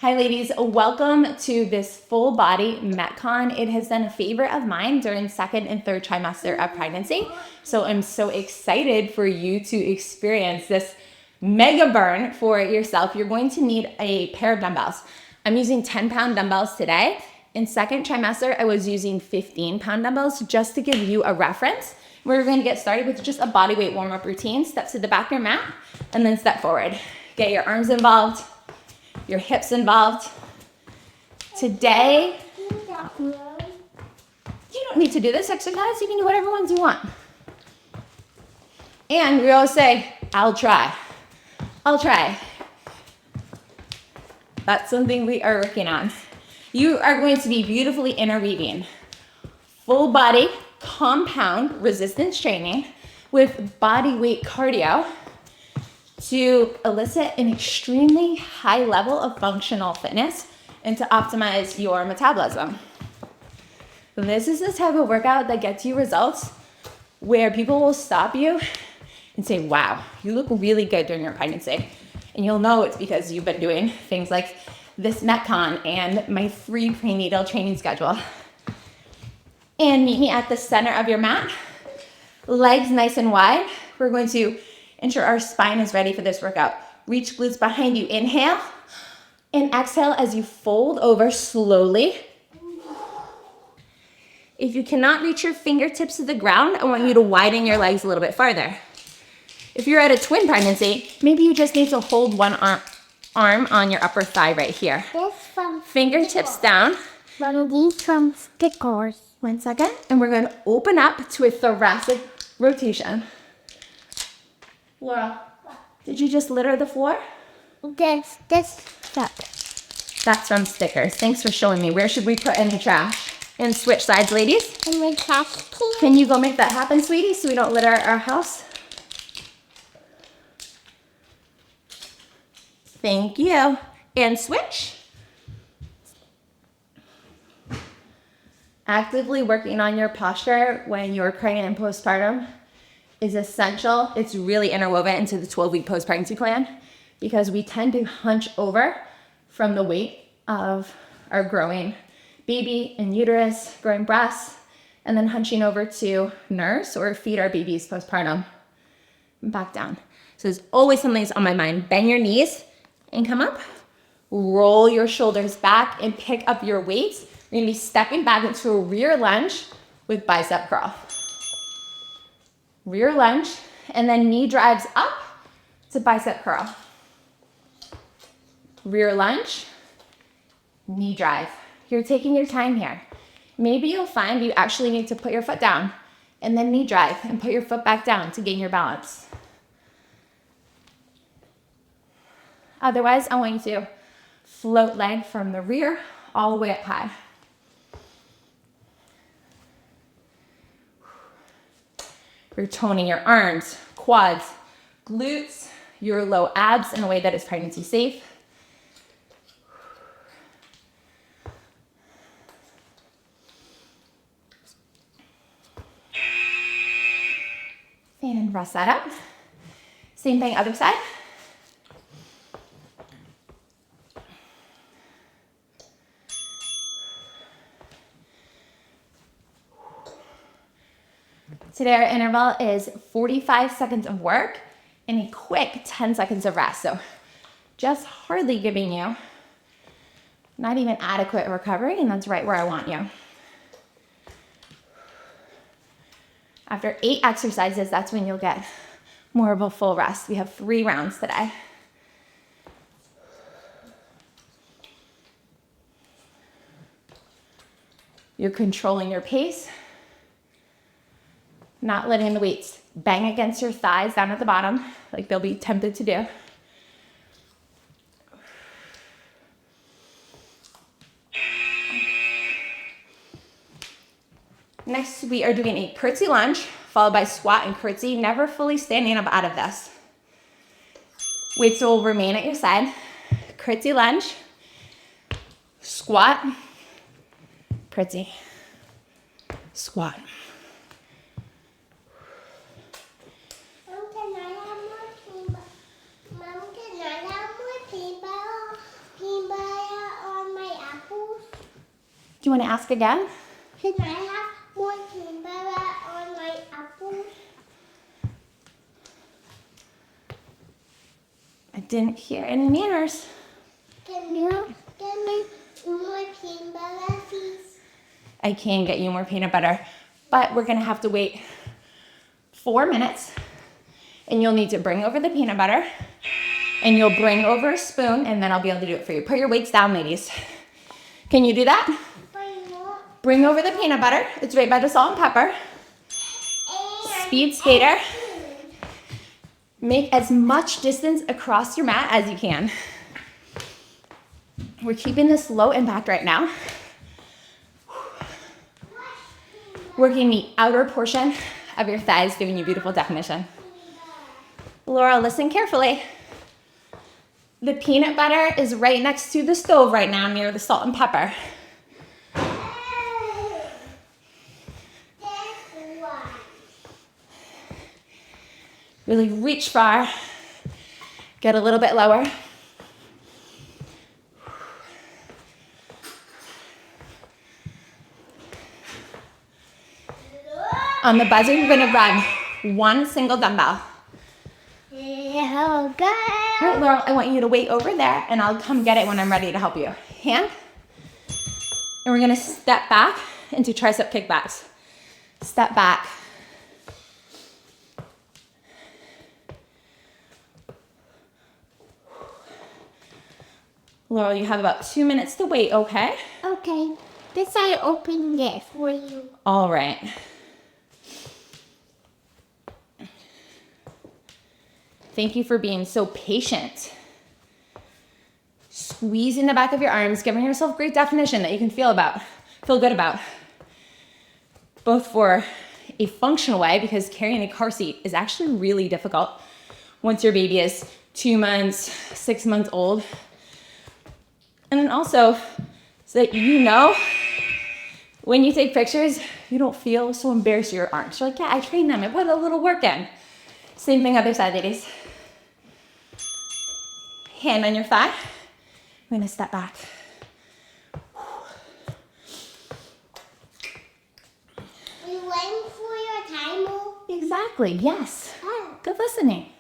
Hi ladies, welcome to this full body METCON. It has been a favorite of mine during second and third trimester of pregnancy. So I'm so excited for you to experience this mega burn for yourself. You're going to need a pair of dumbbells. I'm using 10-pound dumbbells today. In second trimester, I was using 15-pound dumbbells just to give you a reference. We're going to get started with just a body weight warm-up routine. Step to the back of your mat and then step forward. Get your arms involved, your hips involved. Today, you don't need to do this exercise. You can do whatever ones you want. And we always say, I'll try. I'll try. That's something we are working on. You are going to be beautifully interweaving full body compound resistance training with body weight cardio to elicit an extremely high level of functional fitness and to optimize your metabolism. This is the type of workout that gets you results where people will stop you and say, wow, you look really good during your pregnancy. And you'll know it's because you've been doing things like this METCON and my free prenatal training schedule. And meet me at the center of your mat, legs nice and wide. We're going to ensure our spine is ready for this workout. Reach glutes behind you. Inhale and exhale as you fold over slowly. If you cannot reach your fingertips to the ground, I want you to widen your legs a little bit farther. If you're at a twin pregnancy, maybe you just need to hold one arm on your upper thigh right here. Fingertips down. One of these from stickers. 1 second. And we're going to open up to a thoracic rotation. Laura, did you just litter the floor? This stuff. That's from stickers. Thanks for showing me. Where should we put in the trash? And switch sides, ladies. And my trash can. Can you go make that happen, sweetie, so we don't litter our house? Thank you. And switch. Actively working on your posture when you're pregnant and postpartum is essential. It's really interwoven into the 12-week post-pregnancy plan because we tend to hunch over from the weight of our growing baby and uterus, growing breasts, and then hunching over to nurse or feed our babies postpartum. Back down. So there's always something that's on my mind. Bend your knees and come up. Roll your shoulders back and pick up your weights. We're gonna be stepping back into a rear lunge with bicep curl. Rear lunge, and then knee drives up to bicep curl. Rear lunge, knee drive. You're taking your time here. Maybe you'll find you actually need to put your foot down and then knee drive and put your foot back down to gain your balance. Otherwise, I want you to float leg from the rear all the way up high. You're toning your arms, quads, glutes, your low abs in a way that is pregnancy safe. And rest that up. Same thing, other side. Today our interval is 45 seconds of work and a quick 10 seconds of rest. So just hardly giving you not even adequate recovery, and that's right where I want you. After 8 exercises, that's when you'll get more of a full rest. We have 3 rounds today. You're controlling your pace. Not letting the weights bang against your thighs down at the bottom, like they'll be tempted to do. Next, we are doing a curtsy lunge, followed by squat and curtsy, never fully standing up out of this. Weights will remain at your side. Curtsy lunge, squat, curtsy, squat. Mom, can I have more peanut butter? you want to ask again? Can I have more peanut butter on my apple? I didn't hear any manners. Can you get me more peanut butter, please? I can get you more peanut butter, but we're gonna have to wait 4 minutes, and you'll need to bring over the peanut butter, and you'll bring over a spoon, and then I'll be able to do it for you. Put your weights down, ladies. Can you do that? Bring over the peanut butter. It's right by the salt and pepper. Speed skater. Make as much distance across your mat as you can. We're keeping this low impact right now. Working the outer portion of your thighs, giving you beautiful definition. Laura, listen carefully. The peanut butter is right next to the stove right now near the salt and pepper. Really reach far. Get a little bit lower. On the buzzer, you're gonna grab one single dumbbell. Oh, good. All right, Laurel, I want you to wait over there, and I'll come get it when I'm ready to help you. Hand. And we're gonna step back into tricep kickbacks. Step back. Laurel, you have about 2 minutes to wait, okay? Okay. This I open it for you. All right. Thank you for being so patient. Squeezing the back of your arms, giving yourself great definition that you can feel good about. Both for a functional way, because carrying a car seat is actually really difficult once your baby is 2 months, 6 months old. And then also, so that you know, when you take pictures, you don't feel so embarrassed with your arms. You're like, yeah, I trained them. I put a little work in. Same thing other side, ladies. Hand on your thigh. We're gonna step back. Are you waiting for your timer? Exactly, yes. Good listening.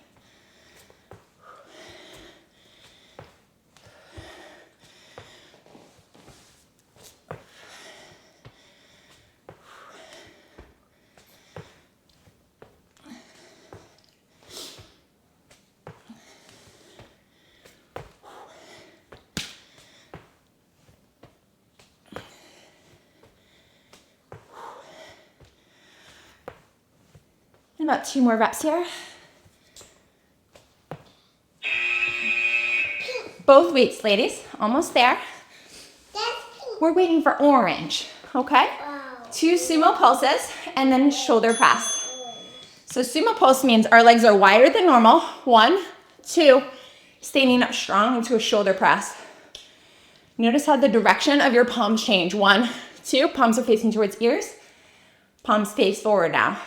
About 2 more reps here. Both weights, ladies, almost there. We're waiting for orange, okay? 2 sumo pulses and then shoulder press. So sumo pulse means our legs are wider than normal. 1, 2, standing up strong into a shoulder press. Notice how the direction of your palms change. 1, 2, palms are facing towards ears. Palms face forward now.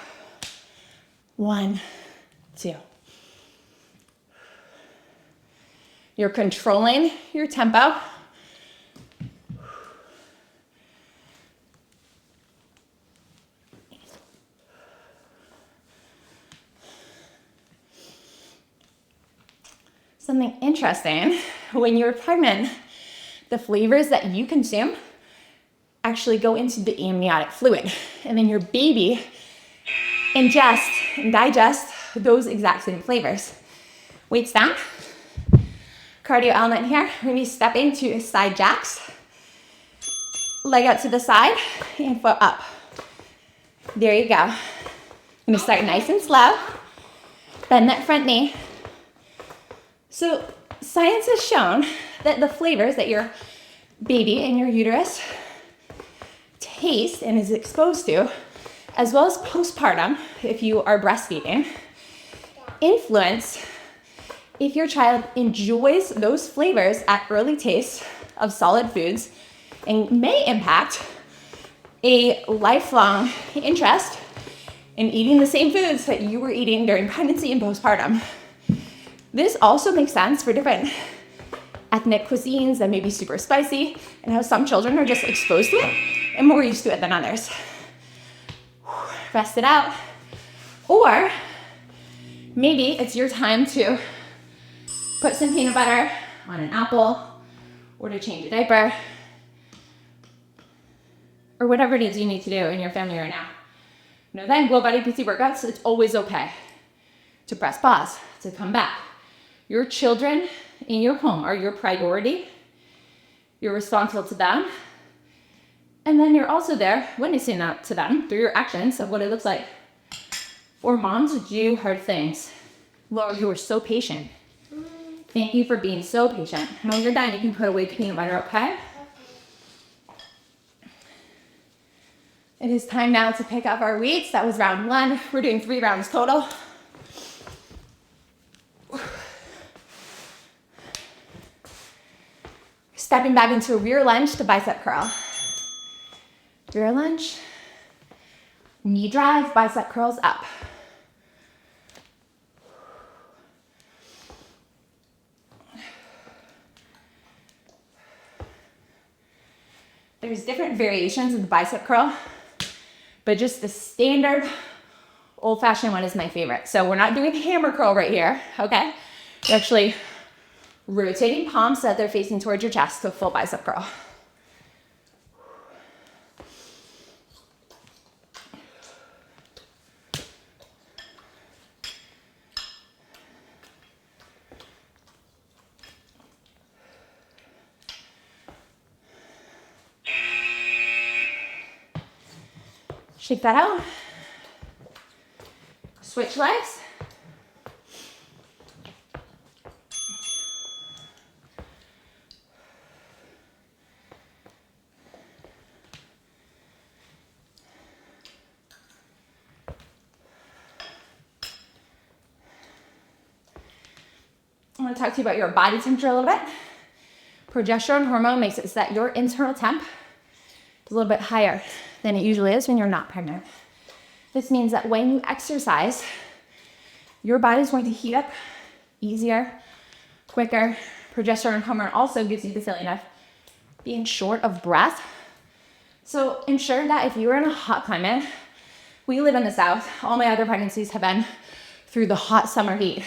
1, 2. You're controlling your tempo. Something interesting, when you're pregnant, the flavors that you consume actually go into the amniotic fluid, and then your baby ingest and digest those exact same flavors. Weights down. Cardio element here. We're gonna be stepping to side jacks. Leg out to the side and foot up. There you go. I'm gonna start nice and slow. Bend that front knee. So science has shown that the flavors that your baby in your uterus tastes and is exposed to, as well as postpartum, if you are breastfeeding, influence if your child enjoys those flavors at early taste of solid foods, and may impact a lifelong interest in eating the same foods that you were eating during pregnancy and postpartum. This also makes sense for different ethnic cuisines that may be super spicy, and how some children are just exposed to it and more used to it than others. Rest it out. Or maybe it's your time to put some peanut butter on an apple, or to change a diaper, or whatever it is you need to do in your family right now. Know that in GlowBodyPT workouts, it's always okay to press pause, to come back. Your children in your home are your priority. You're responsible to them. And then you're also there witnessing that to them through your actions of what it looks like for moms to do hard things. Lord, you are so patient. Thank you for being so patient. And when you're done, you can put away the peanut butter, okay? It is time now to pick up our weights. That was round 1. We're doing 3 rounds total. Stepping back into a rear lunge to bicep curl. Rear lunge, knee drive, bicep curls up. There's different variations of the bicep curl, but just the standard old-fashioned one is my favorite. So we're not doing hammer curl right here, okay? You're actually rotating palms so that they're facing towards your chest, so full bicep curl. Shake that out. Switch legs. I want to talk to you about your body temperature a little bit. Progesterone hormone makes it so that your internal temp is a little bit higher than it usually is when you're not pregnant. This means that when you exercise, your body is going to heat up easier, quicker. Progesterone hormone also gives you the feeling of being short of breath. So ensure that if you're in a hot climate, we live in the South, all my other pregnancies have been through the hot summer heat.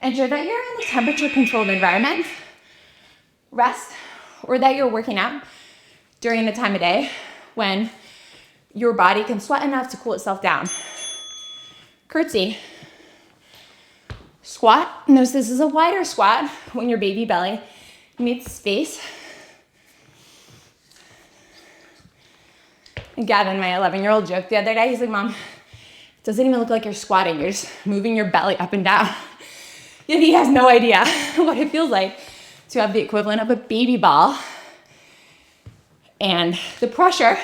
Ensure that you're in a temperature controlled environment, rest, or that you're working out during the time of day when your body can sweat enough to cool itself down. Curtsy. Squat. Notice this is a wider squat when your baby belly meets space. And Gavin, my 11-year-old, joked the other day, he's like, Mom, it doesn't even look like you're squatting, you're just moving your belly up and down. Yet he has no idea what it feels like to have the equivalent of a baby ball and the pressure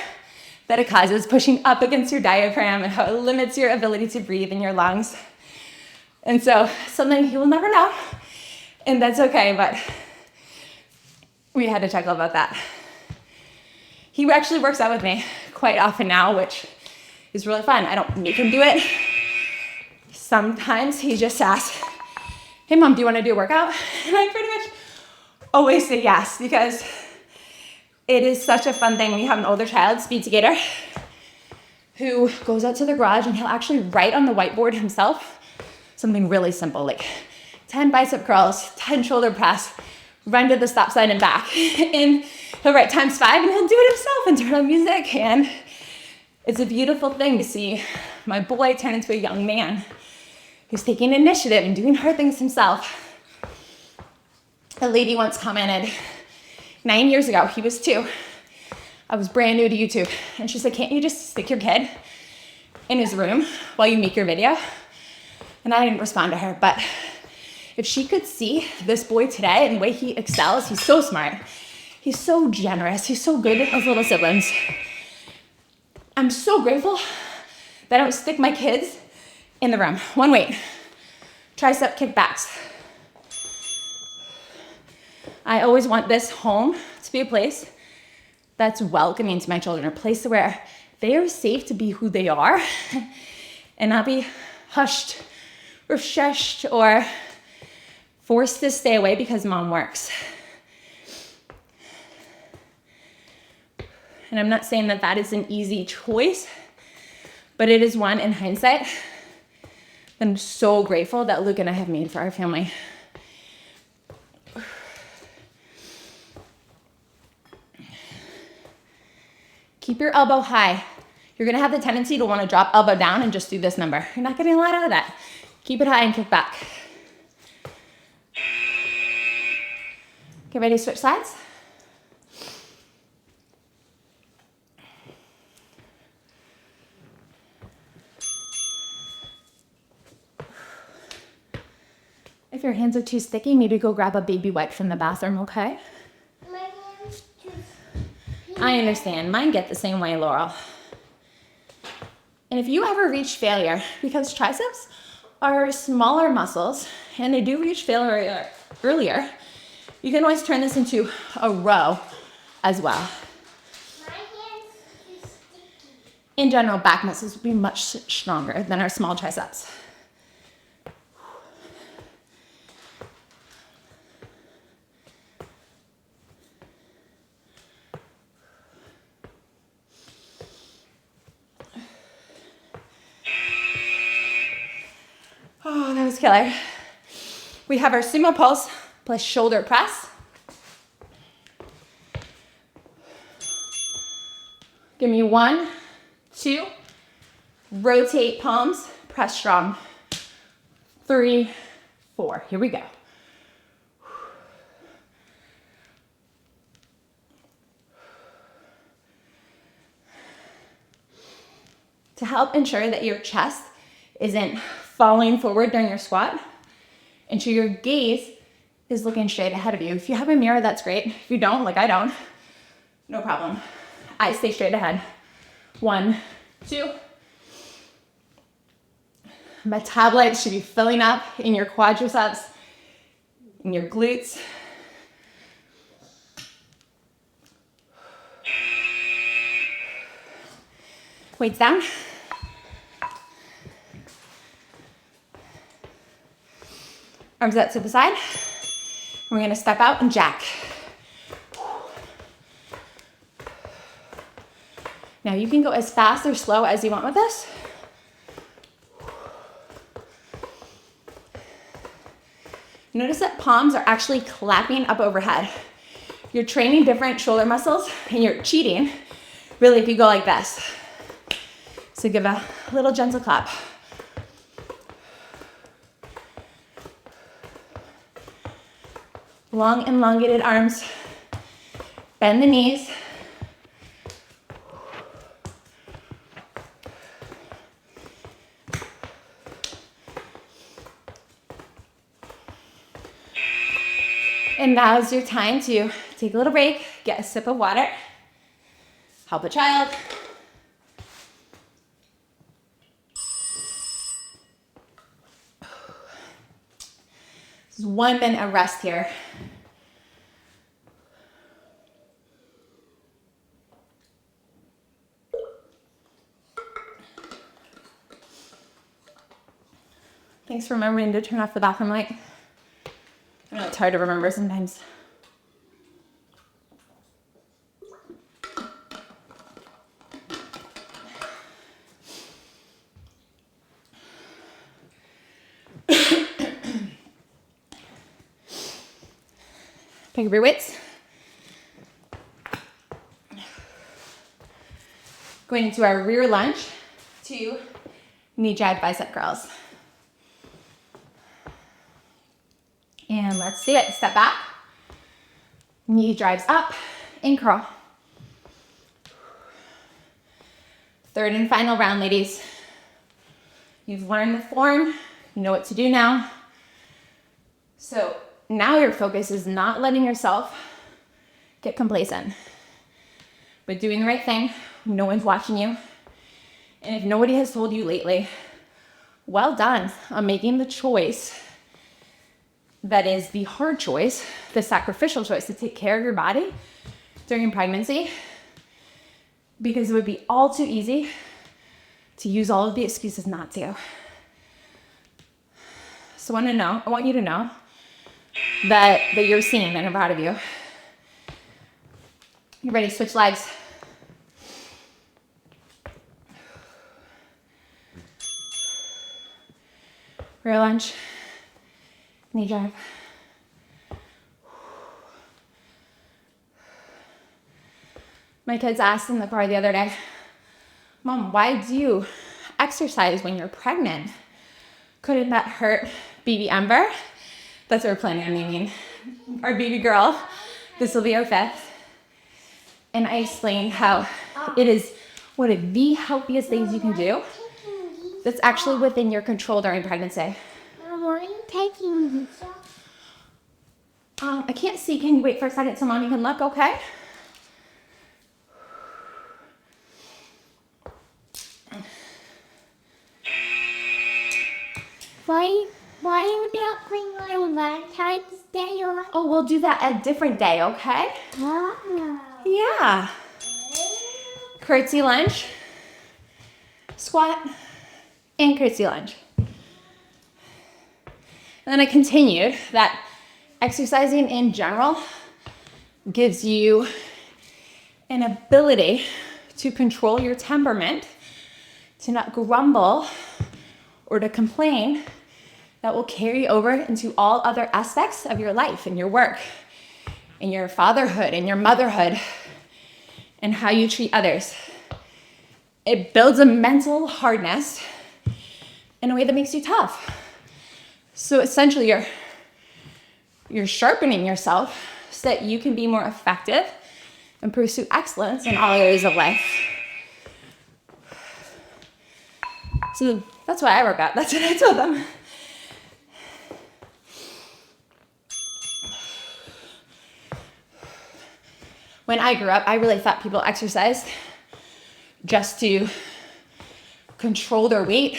that it causes pushing up against your diaphragm and how it limits your ability to breathe in your lungs. And so something he will never know, and that's okay, but we had to chuckle about that. He actually works out with me quite often now, which is really fun. I don't make him do it. Sometimes he just asks, hey Mom, do you want to do a workout? And I pretty much always say yes, because it is such a fun thing when you have an older child, speed skater, who goes out to the garage and he'll actually write on the whiteboard himself something really simple, like 10 bicep curls, 10 shoulder press, run to the stop sign and back. And he'll write times 5 and he'll do it himself and turn on music. And it's a beautiful thing to see my boy turn into a young man who's taking initiative and doing hard things himself. A lady once commented, 9 years ago, he was 2. I was brand new to YouTube. And she said, can't you just stick your kid in his room while you make your video? And I didn't respond to her, but if she could see this boy today and the way he excels, he's so smart. He's so generous. He's so good with his little siblings. I'm so grateful that I don't stick my kids in the room. One weight, tricep kickbacks. I always want this home to be a place that's welcoming to my children, a place where they are safe to be who they are and not be hushed or shushed or forced to stay away because mom works. And I'm not saying that that is an easy choice, but it is one in hindsight that I'm so grateful that Luke and I have made for our family. Keep your elbow high. You're gonna have the tendency to wanna drop elbow down and just do this number. You're not getting a lot out of that. Keep it high and kick back. Get ready to switch sides. If your hands are too sticky, maybe go grab a baby wipe from the bathroom, okay? My hand's too I understand. Mine get the same way, Laurel. And if you ever reach failure, because triceps are smaller muscles and they do reach failure earlier, you can always turn this into a row as well. My hand's too sticky. In general, back muscles will be much stronger than our small triceps. Oh, that was killer. We have our sumo pulse plus shoulder press. Give me 1, 2, rotate palms, press strong. 3, 4, here we go. To help ensure that your chest isn't falling forward during your squat, ensure your gaze is looking straight ahead of you. If you have a mirror, that's great. If you don't, like I don't, no problem. Eyes stay straight ahead. 1, 2. Metabolites should be filling up in your quadriceps, in your glutes. Weights down. Arms out to the side. We're gonna step out and jack. Now you can go as fast or slow as you want with this. Notice that palms are actually clapping up overhead. You're training different shoulder muscles and you're cheating, really, if you go like this. So give a little gentle clap. Long elongated arms. Bend the knees. And now's your time to take a little break, get a sip of water, help a child. This is 1 minute of rest here. Thanks for remembering to turn off the bathroom light. I know it's hard to remember sometimes. Pick up your weights. Going into our rear lunge, 2 knee drive bicep curls. And let's do it. Step back. Knee drives up and curl. Third and final round, ladies. You've learned the form. You know what to do now. So now your focus is not letting yourself get complacent, but doing the right thing. No one's watching you. And if nobody has told you lately, well done on making the choice that is the hard choice, the sacrificial choice to take care of your body during pregnancy, because it would be all too easy to use all of the excuses not to. So I want you to know that you're seeing and I'm proud of you. You ready? Switch legs. Rear lunge. Knee drive. My kids asked in the car the other day, Mom, why do you exercise when you're pregnant? Couldn't that hurt baby Ember? That's what we're planning on naming our baby girl. This will be our fifth. And I explained how it is one of the healthiest things you can do that's actually within your control during pregnancy. Mom, where are you taking these off? I can't see. Can you wait for a second so Mommy can look, okay? Why are you not bring my Valentine's Day off? Oh, we'll do that a different day, okay? Oh. Yeah. Curtsy lunge, squat, and curtsy lunge. And then I continued that exercising in general gives you an ability to control your temperament, to not grumble or to complain, that will carry over into all other aspects of your life and your work, and your fatherhood and your motherhood, and how you treat others. It builds a mental hardness in a way that makes you tough. So essentially you're sharpening yourself so that you can be more effective and pursue excellence in all areas of life. So that's why I work out. That's what I told them. When I grew up, I really thought people exercised just to control their weight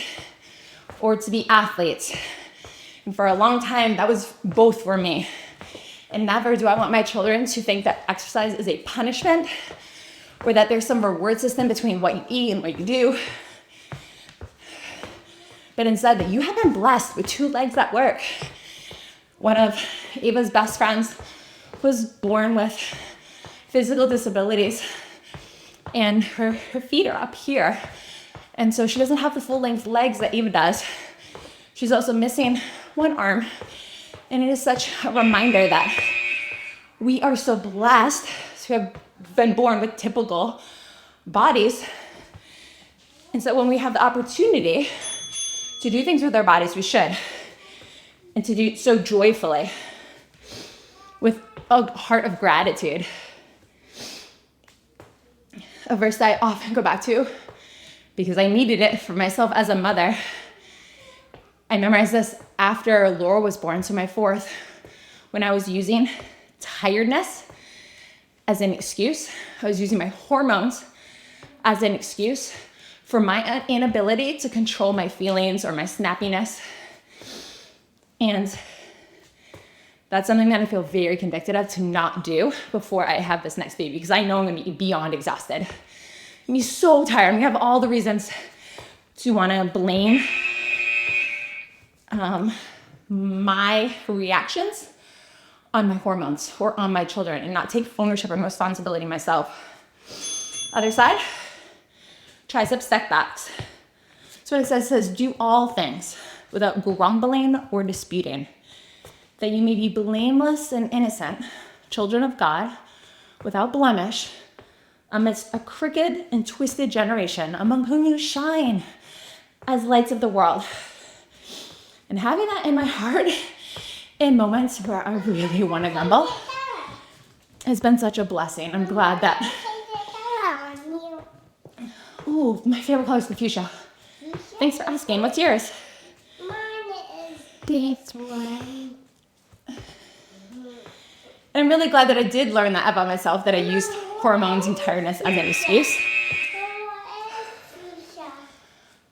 or to be athletes. And for a long time, that was both for me. And never do I want my children to think that exercise is a punishment or that there's some reward system between what you eat and what you do. But instead, that you have been blessed with two legs that work. One of Ava's best friends was born with physical disabilities, and her feet are up here. And so she doesn't have the full length legs that Ava does. She's also missing one arm. And it is such a reminder that we are so blessed to have been born with typical bodies. And so when we have the opportunity to do things with our bodies, we should. And to do so joyfully, with a heart of gratitude. A verse that I often go back to because I needed it for myself as a mother. I memorized this after Laura was born, so my fourth, when I was using tiredness as an excuse. I was using my hormones as an excuse for my inability to control my feelings or my snappiness. And that's something that I feel very convicted of to not do before I have this next baby, because I know I'm gonna be beyond exhausted. I'm gonna be so tired. I'm gonna have all the reasons to wanna blame my reactions on my hormones or on my children and not take ownership and responsibility myself. Other side, tricep step backs. So what it says do all things without grumbling or disputing, that you may be blameless and innocent, children of God, without blemish, amidst a crooked and twisted generation, among whom you shine as lights of the world. And having that in my heart in moments where I really want to grumble has been such a blessing. I'm glad that... Ooh, my favorite color is the fuchsia. Thanks for asking. What's yours? Mine is this one. And I'm really glad that I did learn that about myself, that I used hormones and tiredness as an excuse.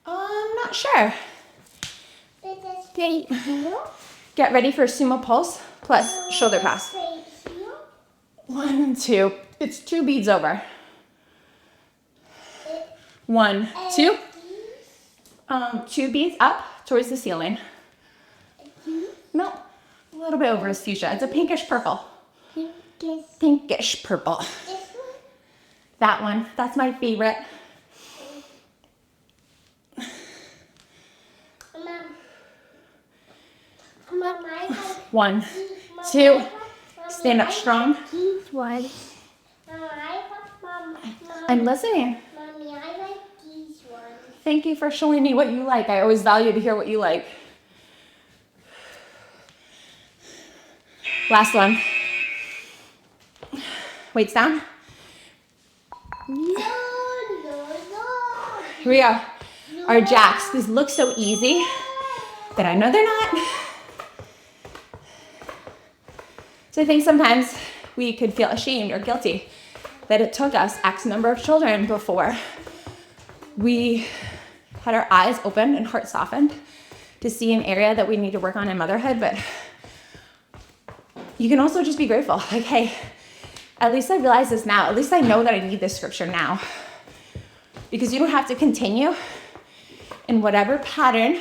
I'm not sure. Okay. Get ready for sumo pulse plus shoulder pass. 1, 2. It's 2 beads over. 1, 2. 2 beads up towards the ceiling. No. a little bit over as fuchsia. It's a pinkish purple. Pinkish. Pinkish purple. This one. That one. That's my favorite. Mom, I like 1, Mom, 2. I like- Stand up strong. These ones. Mom, I'm listening. Mommy, I like these ones. Thank you for showing me what you like. I always value to hear what you like. Last one. Weights down. No. Here we go. Our jacks. These look so easy, but I know they're not. So I think sometimes we could feel ashamed or guilty that it took us X number of children before we had our eyes opened and heart softened to see an area that we need to work on in motherhood. But you can also just be grateful. Like, hey, at least I realize this now. At least I know that I need this scripture now. Because you don't have to continue in whatever pattern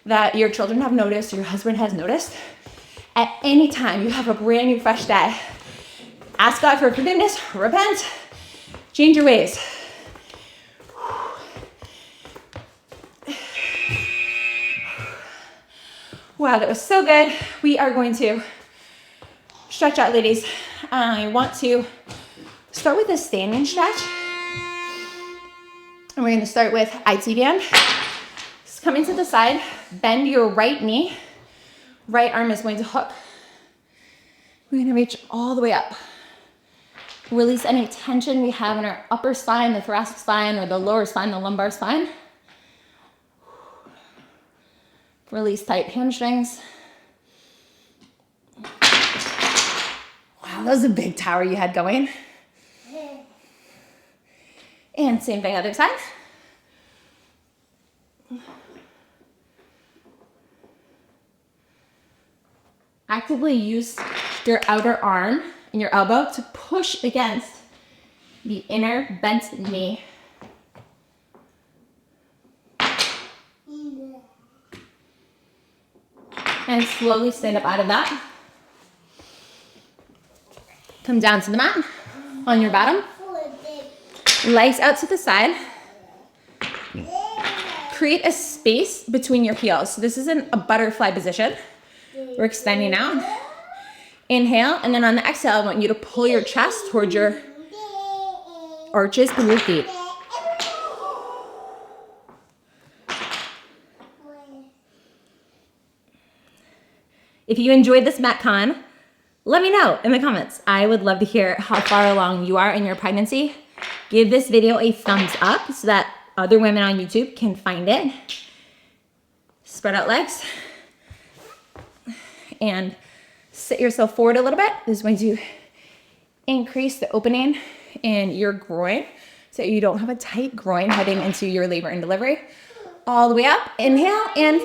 that your children have noticed or your husband has noticed. At any time, you have a brand new, fresh day. Ask God for forgiveness, repent, change your ways. Wow, that was so good. We are going to stretch out, ladies. I want to start with a standing stretch. And we're going to start with IT band. Just coming to the side, bend your right knee. Right arm is going to hook. We're going to reach all the way up. Release any tension we have in our upper spine, the thoracic spine, or the lower spine, the lumbar spine. Release tight hamstrings. Wow, that was a big tower you had going. And same thing, other side. Actively use your outer arm and your elbow to push against the inner bent knee. And slowly stand up out of that. Come down to the mat on your bottom. Legs out to the side. Create a space between your heels. So this isn't a butterfly position. We're extending out. Inhale, and then on the exhale, I want you to pull your chest towards your arches of your feet. If you enjoyed this METCON, let me know in the comments. I would love to hear how far along you are in your pregnancy. Give this video a thumbs up so that other women on YouTube can find it. Spread out legs. And sit yourself forward a little bit. This is going to increase the opening in your groin so you don't have a tight groin heading into your labor and delivery. All the way up. Inhale and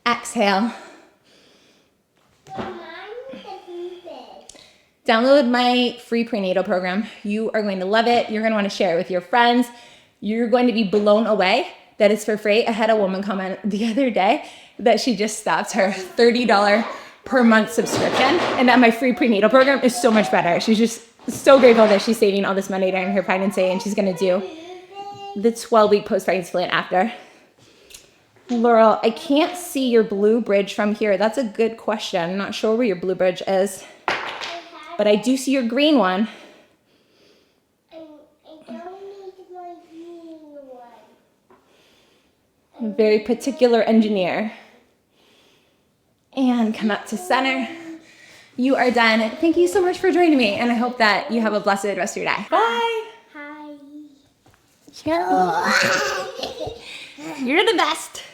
exhale. Download my free prenatal program. You are going to love it. You're going to want to share it with your friends. You're going to be blown away that it's for free. I had a woman comment the other day that she just stopped her $30 per month subscription and that my free prenatal program is so much better. She's just so grateful that she's saving all this money during her pregnancy and she's going to do the 12-week post-pregnancy plan after. Laurel, I can't see your blue bridge from here. That's a good question. I'm not sure where your blue bridge is, but I do see your green one. Very particular engineer. And come up to center. You are done. Thank you so much for joining me, and I hope that you have a blessed rest of your day. Bye. Hi. You're the best.